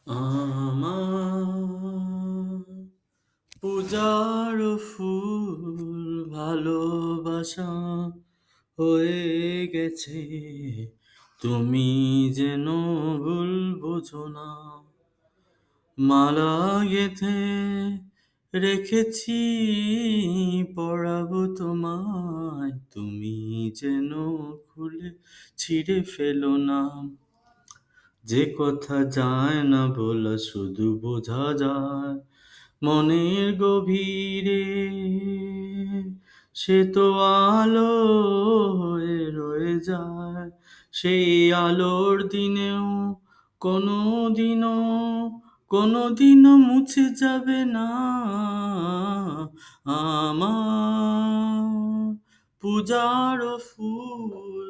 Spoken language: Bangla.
আমার পূজার ফুল ভালোবাসা হয়ে গেছে, তুমি যেন ভুল বোঝো না। মালা গেথে রেখেছি, পরাবো তোমায়, তুমি যেন খুলে ছিঁড়ে ফেলো না। যে কথা যায় না বলা শুধু বোঝা যায় মনের গভীরে, সে তো আলো হয়ে রয়ে যায়। সেই আলোর দিনেও কোনো দিনও কোনো দিনও মুছে যাবে না আমার পূজার ফুল